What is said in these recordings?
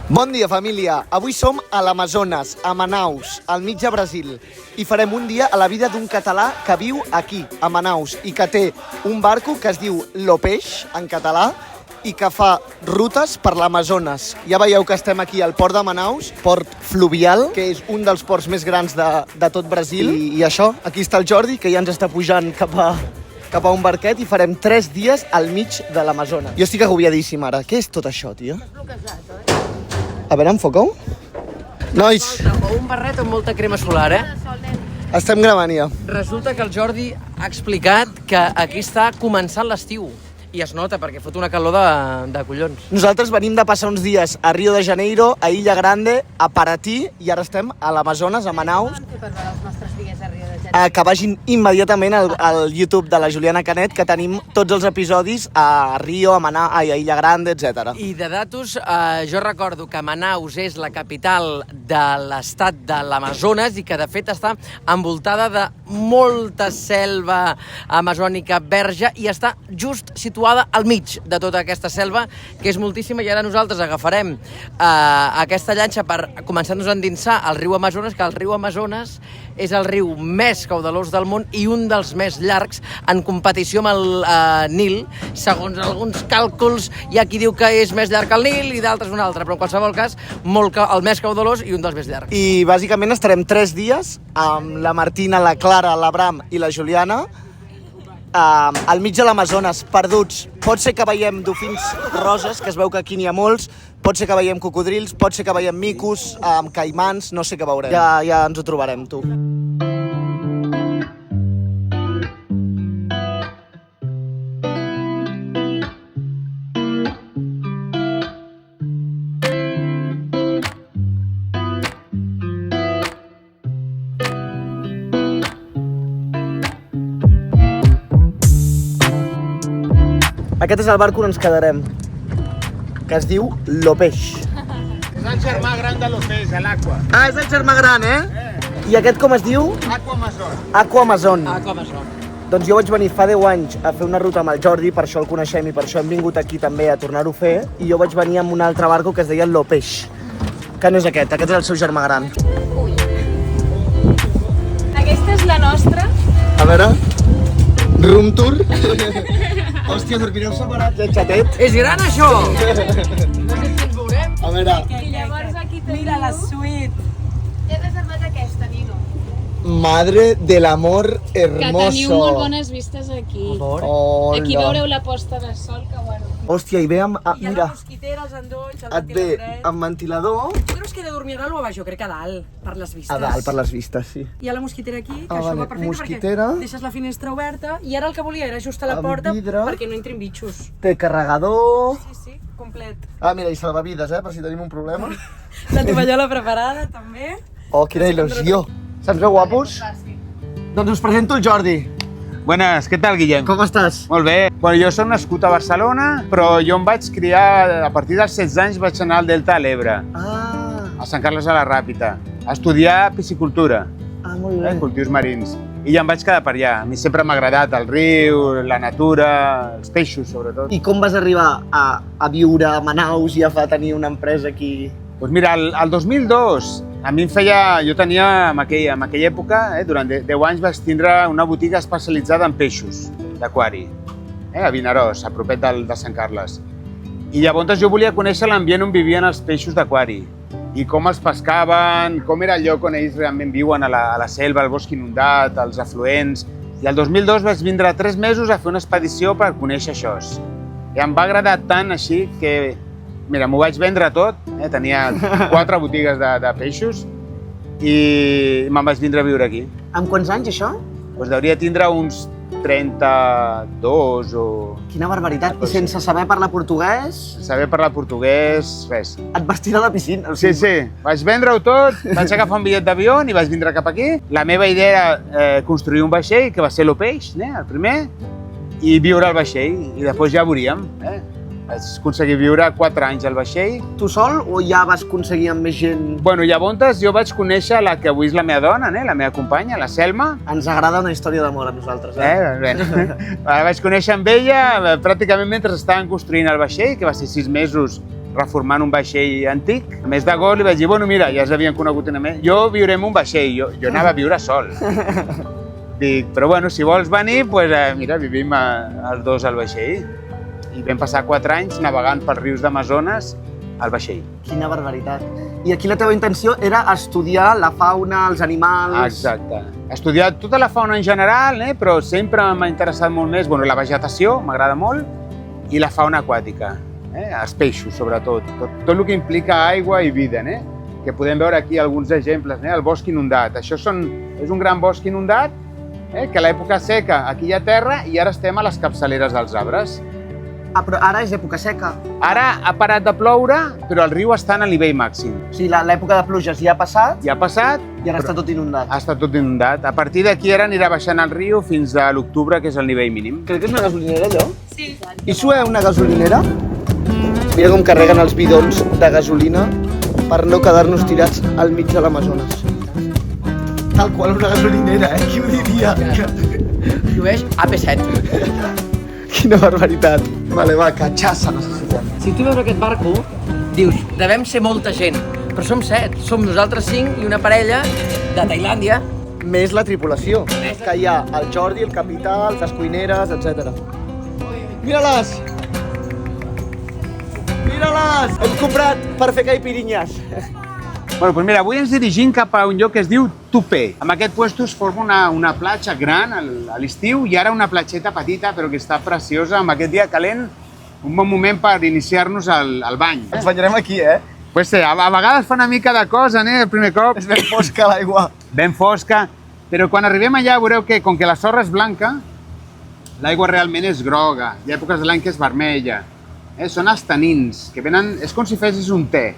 Bon dia, família. Avui som a l'Amazones, a Manaus, al mig de Brasil, i farem un dia a la vida d'un català que viu aquí, a Manaus, i que té un barco que es diu Lopeix, en català, i que fa rutes per l'Amazones. Ja veieu que estem aquí al port de Manaus, port fluvial, que és un dels ports més grans de tot Brasil. I això, aquí està el Jordi, que ja ens està pujant cap a un barquet, i farem 3 dies al mig de l'Amazones. Jo estic agobiadíssim ara. Què és tot això, tio? A veure, enfoca-ho. Nois, O un barret amb molta crema solar, estem gravant ja. Resulta que el Jordi ha explicat que aquí està començant l'estiu. I es nota, perquè fot una calor de collons. Nosaltres venim de passar uns dies a Rio de Janeiro, a Illa Grande, a Paraty, i ara estem a l'Amazones, a Manaus. Per veure els nostres dies a Rio de Janeiro. Que vagin immediatament al YouTube de la Juliana Canet, que tenim tots els episodis a Rio, a Illa Grande, etc. I de datos, jo recordo que Manaus és la capital de l'estat de l'Amazones i que, de fet, està envoltada de molta selva amazònica verge i està just situada al mig de tota aquesta selva, que és moltíssima, i ara nosaltres agafarem aquesta llanxa per començar-nos a endinsar al riu Amazones, que el riu Amazones és el riu més caudalós del món i un dels més llargs en competició amb el Nil, segons alguns càlculs. Hi ha qui diu que és més llarg que el Nil i d'altres un altre, però en qualsevol cas el més caudalós i un dels més llargs. I bàsicament estarem 3 dies amb la Martina, la Clara, l'Abram i la Juliana al mig de l'Amazones, perduts. Pot ser que veiem dofins roses, que es veu que aquí n'hi ha molts, pot ser que veiem cocodrils, pot ser que veiem micos, caimans, no sé què veurem. Ja ens ho trobarem, tu. Aquest és el barco on ens quedarem, que es diu Lopeix. És el germà gran de l'Opeix, a l'Aqua. Ah, és el germà gran, I aquest com es diu? Aqua Amazon. Aqua Amazon. Com això? Doncs jo vaig venir fa 10 anys a fer una ruta amb el Jordi, per això el coneixem i per això hem vingut aquí també a tornar-ho a fer, i jo vaig venir amb un altre barco que es deia Lopeix, que no és aquest és el seu germà gran. Aquesta és la nostra. A veure, room tour. Hòstia, dormireu separats, xatet? És gran, això! A veure, I llavors aquí tenim... Mira la suite. He reservat aquesta, Nino. madre del amor hermoso. Que teniu molt bones vistes aquí. Hola. Aquí veureu la posta de sol, que bueno. Hòstia, i ve amb... Hi ha mira, la mosquitera, els endolls, el et ve amb ventilador. Tu creus que he de dormir a dalt o a baix? Jo crec que a dalt, per les vistes. A dalt, per les vistes, sí. Hi ha la mosquitera aquí, que Ah, això vale. va perfecte Mosquitera. perquè deixes la finestra oberta i ara el que volia era ajustar la Amb porta vidre. perquè no entrin bitxos. Té carregador. Sí, complet. Ah, mira, i salvavides, per si tenim un problema. La tovallola preparada, també. Oh, quina il·lusió. Se'ns veu guapos? Doncs us presento el Jordi. Buenas, què tal, Guillem? Com estàs? Molt bé. Bueno, jo soc nascut a Barcelona, però jo em vaig criar, a partir dels 16 anys vaig anar al Delta de l'Ebre, Ah, a Sant Carles de la Ràpita, a estudiar piscicultura, molt bé. cultius marins. I ja em vaig quedar per allà. A mi sempre m'ha agradat el riu, la natura, els peixos, sobretot. I com vas arribar a viure a Manaus i a tenir una empresa aquí? Doncs mira, el 2002, a mi em feia... Jo tenia, en aquella època, durant 10 anys, vaig tindre una botiga especialitzada en peixos d'aquari, a Vinaròs, a propet de Sant Carles. I llavors jo volia conèixer l'ambient on vivien els peixos d'aquari i com els pescaven, com era el lloc on ells realment viuen, a la selva, al bosc inundat, als afluents. I el 2002 vaig vindre 3 mesos a fer una expedició per conèixer això. I em va agradar tant així que, mira, m'ho vaig vendre tot, tenia 4 botigues de peixos i me'n vaig vindre a viure aquí. Amb quants anys, això? Doncs hauria tindre uns 32 o... Quina barbaritat. I sense saber parlar portuguès, Saber parlar portuguès, res. et vas tirar a la piscina. Sí, sí, vaig vendre-ho tot, vaig agafar un bitllet d'avió i vaig vindre cap aquí. La meva idea era construir un vaixell, que va ser l'Opeix, el primer, i viure al vaixell, i després ja veuríem. Vaig aconseguir viure 4 anys al vaixell. Tu sol o ja vas aconseguir amb més gent? Bueno, llavors jo vaig conèixer la que avui és la meva dona, la meva companya, la Selma. Ens agrada una història d'amor a nosaltres, Bé. Vaig conèixer amb ella pràcticament mentre estaven construint el vaixell, que va ser 6 mesos reformant un vaixell antic. A més d'agost li vaig dir, bueno, mira, ja s'havien conegut una més. Jo viuré en un vaixell, jo anava a viure sol. Dic, però bueno, si vols venir, doncs mira, vivim els dos al vaixell. I vam passar 4 anys navegant pels rius d'Amazones al vaixell. Quina barbaritat. I aquí la teva intenció era estudiar la fauna, els animals... Exacte. He estudiat tota la fauna en general, però sempre m'ha interessat molt més la vegetació, m'agrada molt, i la fauna aquàtica, els peixos, sobretot. Tot el que implica aigua i vida, que podem veure aquí alguns exemples, el bosc inundat. Això és un gran bosc inundat, que a l'època seca aquí hi ha terra i ara estem a les capçaleres dels arbres. Ah, però ara és època seca. Ara ha parat de ploure, però el riu està a nivell màxim. O sigui, l'època de pluges ja ha passat. Ja ha passat. I ara està tot inundat. Ha estat tot inundat. A partir d'aquí ara anirà baixant el riu fins a l'octubre, que és el nivell mínim. Crec que és una gasolinera, allò? Sí. I això és una gasolinera? Mira com carreguen els bidons de gasolina per no quedar-nos tirats al mig de l'Amazones. Tal qual una gasolinera, Qui ho diria? Llueix AP7. Quina barbaritat. Vale, va, catxassa necessitem. Si tu veus aquest barco, dius, devem ser molta gent, però som 7. Som nosaltres 5 i una parella de Tailàndia. Més la tripulació, que hi ha el Jordi, el capità, les cuineres, etc. Mira-les! Mira-les! Hem comprat per fer caipirinyes. Bueno, doncs mira, avui ens dirigim cap a un lloc que es diu Tupé. Amb aquest lloc es forma una platja gran a l'estiu i ara una platgeta petita però que està preciosa amb aquest dia calent, un bon moment per iniciar-nos al bany. Ens banyarem aquí, Pues sí, a vegades fa una mica de cosa, el primer cop. És ben fosca l'aigua. Ben fosca, però quan arribem allà veureu que, com que la sorra és blanca, l'aigua realment és groga. Hi ha èpoques de l'any que és vermella. Són els tanins, que venen... És com si fessis un te.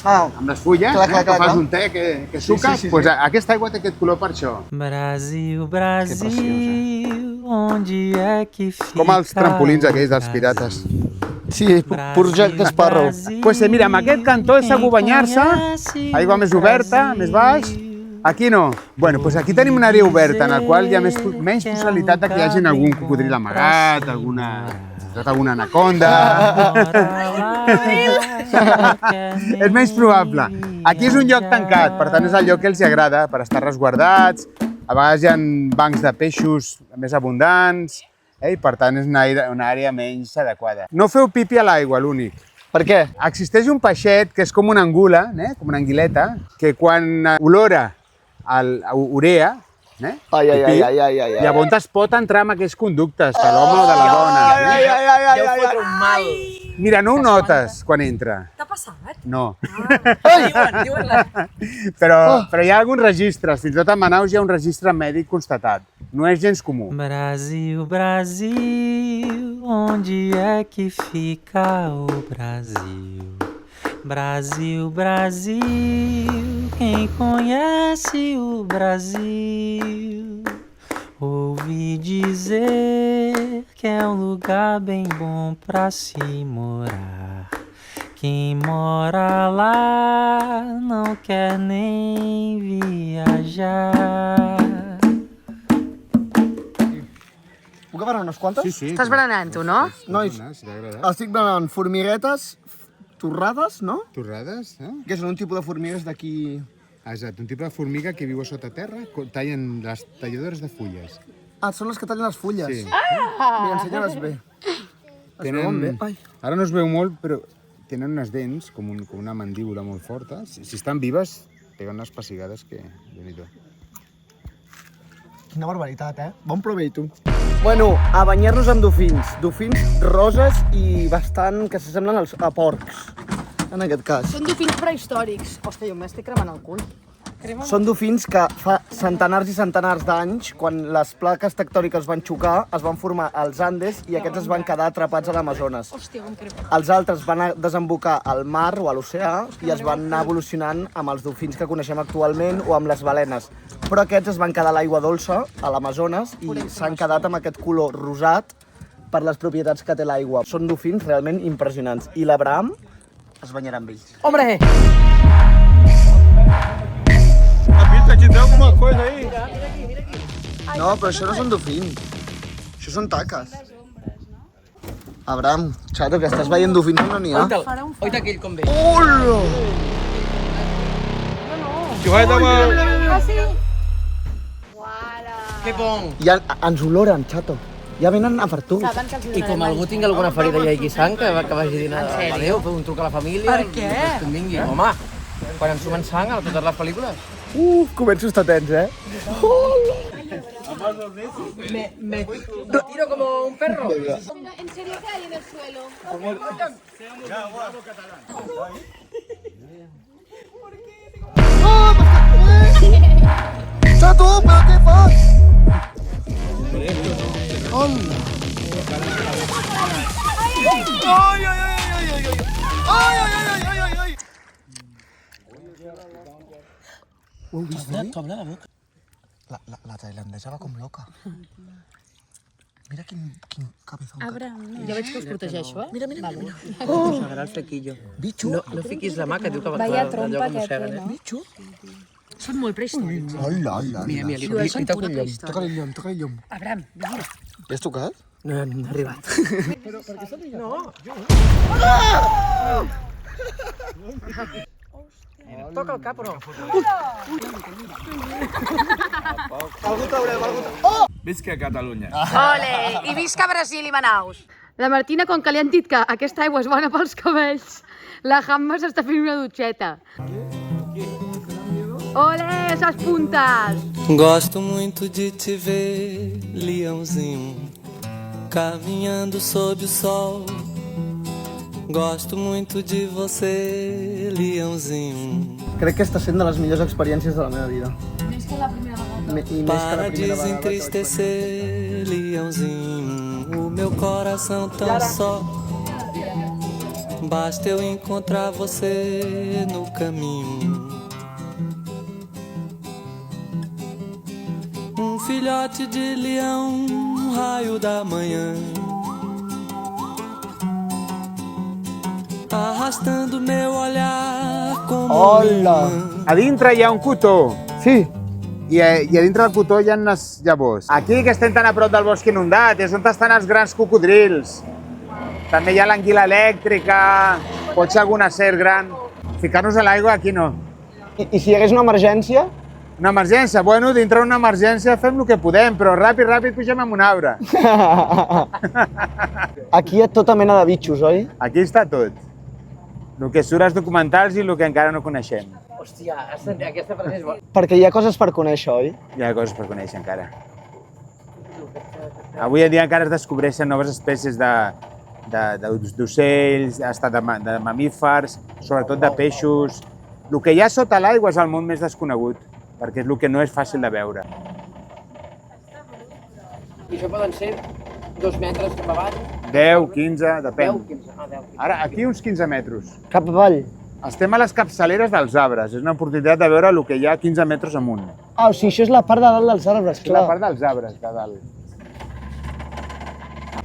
Amb les fulles, que fas un te que suques, doncs aquesta aigua té aquest color per això. Brasil, Brasil, onde é que fica... Com els trampolins aquells dels pirates. Sí, pur Jack Sparrow. Doncs mira, amb aquest cantó és segur banyar-se, aigua més oberta, més baix. Aquí no. Bueno, doncs aquí tenim una àrea oberta en la qual hi ha menys possibilitat que hi hagi algun cocodril amagat, alguna anaconda... És menys probable. Aquí és un lloc tancat, per tant és el lloc que els agrada per estar resguardats. A vegades hi ha bancs de peixos més abundants i per tant és una àrea menys adequada. No feu pipi a l'aigua, l'únic. Per què? Existeix un peixet que és com una angula, com una anguileta, que quan olora urea, llavors es pot entrar en aquests conductes de l'home o de la dona. Deu fotre un mal. Mira, no ho notes quan entra. T'ha passat? No. Diuen-la. Però hi ha alguns registres, fins i tot a Manaus hi ha un registre mèdic constatat. No és gens comú. Brasil, Brasil, onde é que fica o Brasil? Brasil, Brasil, quem conhece o Brasil? Ouvi dizer que é um lugar bem bom pra se morar. Quem mora lá não quer nem viajar. Puc agafar unes quantes? Sí. Estàs berenant, tu, no? Nois, Si t'agrada. estic venent formiguetes torrades, no? Torrades, Que són un tipus de formigues d'aquí... Exacte, un tipus de formiga que viu a sota terra, tallen les talladores de fulles. Ah, són les que tallen les fulles. Sí. Mira, ensenya-les bé. Es veuen bé. Ai. Ara no es veu molt, però tenen unes dents, com una mandíbula molt forta. Si estan vives, peguen unes pessigades que... Déu-n'hi-do. Quina barbaritat, Bon provell, tu. Bueno, a banyar-nos amb dofins. Dofins roses i bastant que s'assemblen a porcs, en aquest cas. Són dofins prehistòrics. Hòstia, jo m'estic cremant el cul. Són dofins que fa centenars i centenars d'anys, quan les plaques tectòniques van xocar, es van formar als Andes i aquests es van quedar atrapats a l'Amazones. Hòstia, em crema. Els altres van desembocar al mar o a l'oceà i es van anar evolucionant amb els dofins que coneixem actualment o amb les balenes. Però aquests es van quedar a l'aigua dolça, a l'Amazones, i s'han quedat amb aquest color rosat per les propietats que té l'aigua. Són dofins realment impressionants. I l'Abraham es banyarà amb ells. Hombre! No, però això no són dofins. Això són taques. Abraham, Xato, que estàs veient dofins no n'hi ha. Oita aquell com ve. Hola! Que bon. Ja ens oloren, Xato. Ja venen a per tu. Saben que els I com algú tingui alguna ferida i hi hagi sang, que vagi a dinar a Déu, fer un truc a la família... Per què? Pues que en vingui. Home, quan ens sumen sang a totes les pel·lícules. Començo a estar tens, eh? Me tiro como un perro. ¿En serio que hay en el suelo? Xato, però què fas? Hola! Ai, ai, ai, ai, ai, ai! Ai, ai, ai, ai, ai, ai! Ho heu vist, oi? T'obre la boca. La tailandesa va com loca. Mira quin cabezón. Jo veig que us protegeixo, eh? Mira, mira, mira. Mossegarà el flequillo. Bitxo. No fiquis la mà, que diu que Vaya allò trompa que que té, mosseguen, no? Bitxo. Són molt prehistòrics. Hola, hola. Mira, mira, li Llueixen toco pura el llom. prehistòria. Toca el llum, toca el llum. Abraham, vigila. Ja has tocat? No hem arribat. Toca el cap o no? Algú traurem, algú... Visca Catalunya. Ole! I visca Brasil i Manaus. La Martina, com que li han dit que aquesta aigua és bona pels cabells, la Hamma s'està fent una dutxeta. Ole, esas puntas! Gosto muito de te ver, leãozinho, caminhando sob o sol. Gosto muito de você, leãozinho. Crec que està sent de les millors experiències de la meva vida. Més que la primera vegada. I més que la Para primera vegada que vaig venir. desentristecer, leãozinho, o meu coração tão só. Basta eu encontrar você no caminho. Filhote de leão, raio da manhã, arrastando meu olhar como Hola! A dintre hi ha un cotó. Sí. I a dintre del cotó hi ha unes llavors. Aquí, que estem tan a prop del bosc inundat, és on estan els grans cocodrils. També hi ha l'anguila elèctrica, pot ser alguna serp gran. Ficar-nos a l'aigua aquí no. I si hi hagués una emergència? Una emergència? Bueno, dintre d'una emergència fem el que podem, però ràpid, ràpid pugem amb un arbre. Aquí hi ha tota mena de bitxos, oi? Aquí està tot. El que surt als documentals i el que encara no coneixem. Hòstia, aquesta frase és bona. Perquè hi ha coses per conèixer, oi? Hi ha coses per conèixer encara. Avui en dia encara es descobreixen noves espècies d'ocells, de mamífers, sobretot de peixos. El que hi ha sota l'aigua és el món més desconegut, perquè és el que no és fàcil de veure. I això poden ser 2 metres cap avall? 10, 15, depèn. 10, 15, 10. Ara, aquí uns 15 metres. Cap avall. Estem a les capçaleres dels arbres. És una oportunitat de veure el que hi ha 15 metres amunt. Ah, o sigui, això és la part de dalt dels arbres, És la clar. part dels arbres de dalt.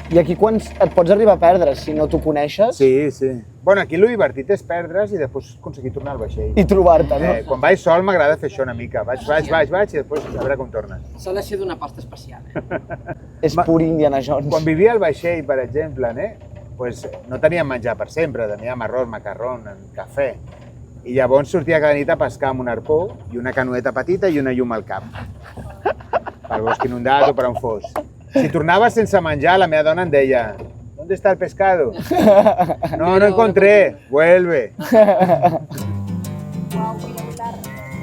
I aquí quan et pots arribar a perdre, si no t'ho coneixes? Sí, sí. Bueno, aquí el divertit és perdre's i després aconseguir tornar al vaixell. I trobar-te, no? Quan vaig sol m'agrada fer això una mica. Vaig i després a veure com tornes. S'ha de ser d'una pasta especial, És pur Indiana Jones. Quan vivia al vaixell, per exemple, pues, no teníem menjar per sempre, teníem arròs, macarró, cafè. I llavors sortia cada nit a pescar amb un arpó i una canoeta petita i una llum al cap. Pel bosc inundat o per on fos. Si tornava sense menjar, la meva dona em deia ¿Dónde está el pescado? No encontré. Vuelve.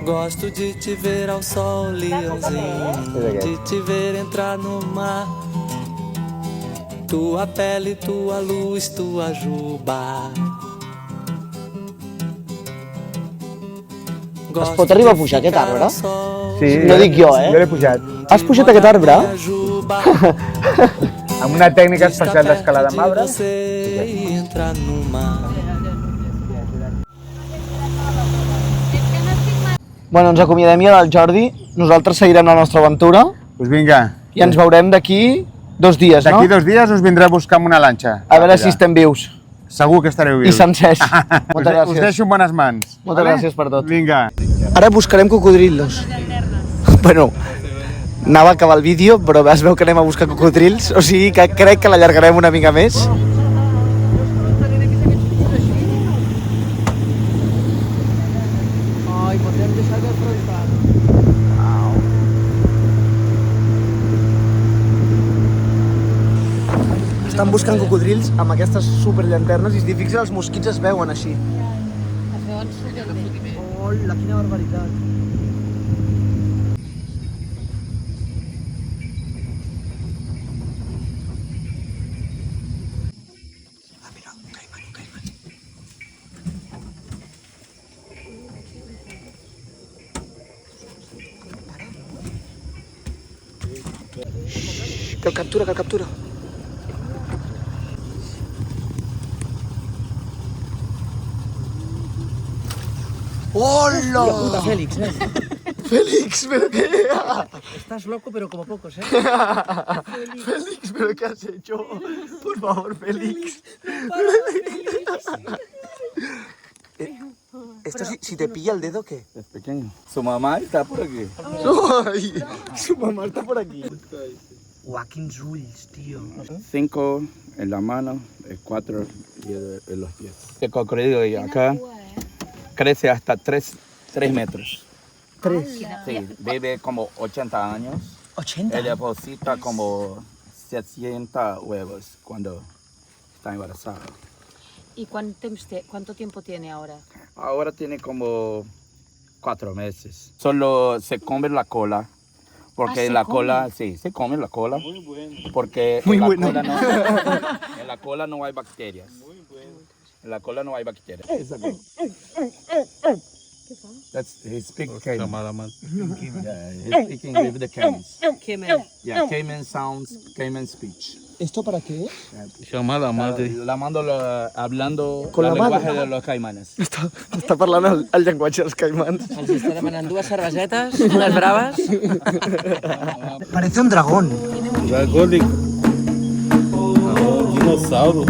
Gosto de te ver ao sol, leãozinho, de te ver entrar no mar. Tua pele, tua luz, tua juba. Es pot arribar a pujar aquest arbre? Sí, No dic jo, Jo l'he pujat. Has pujat aquest arbre? Amb una tècnica especial d'escalada amb arbres. Bueno, ens acomiadem ja del Jordi. Nosaltres seguirem la nostra aventura Doncs vinga. i ens veurem d'aquí 2 dies, no? D'aquí 2 dies us vindré a buscar amb una lanxa. A veure si estem vius. Segur que estareu I vius. sencers. Moltes Us gràcies. deixo en bones mans. Moltes gràcies per tot. Vinga. Ara buscarem cocodrilos. Bueno, anava a acabar el vídeo, però es veu que anem a buscar cocodrils, o sigui que crec que l'allargarem una mica més. Estan buscant cocodrils amb aquestes superllanternes i si t'hi fixes els mosquits es veuen així. Es veuen superbé. Hola, quina barbaritat. Que el captura, que el captura. ¡Hola! Puta, Félix, Félix, ¿pero qué? Estás loco, pero como pocos, Félix, ¿pero qué has hecho? Por favor, Félix. ¿Esto si te pilla el dedo, qué? Es pequeño. Su mamá está por aquí. Ay, su mamá está por aquí. Guau, quins ulls, tío. 5 en la mano, 4 en los pies. El cocodrilo de acá crece hasta 3 metros. Sí, vive como 80 años. ¿80? Él deposita como 600 huevos cuando está embarazada. ¿Y cuánto tiempo tiene ahora? Ahora tiene como 4 meses. Solo se come la cola. Porque ¿se la come? cola, sí, se come la cola. Muy bueno. Porque Muy en la bueno. cola en la cola no hay bacterias. Muy bueno. En la cola no hay bacterias. He speaks Cayman. Yeah, he's speaking with the caimans. Yeah, Cayman sounds, Cayman speech. ¿Esto para qué? Llamada madre. La mando hablando Con la lenguaje madre. de los caimanes. Està parlant el llenguatge dels caimans. Els està demanant 2 cervesetes, unes braves. Parece un dragón. Dragónico. Dinossauro.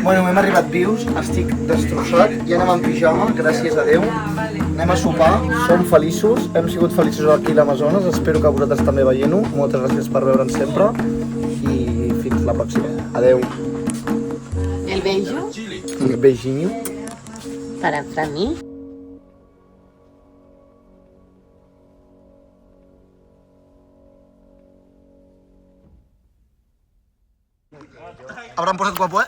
Bueno, hem arribat vius, estic destrossat, ja anem en pijama, gràcies a Déu. Anem a sopar, som feliços, hem sigut feliços aquí a l'Amazones, espero que vosaltres també veient-ho. Moltes gràcies per veure'ns sempre i fins la pròxima. Adeu. ¿El bello? Un beijinho. Para mí. Hauran posat guapo, eh?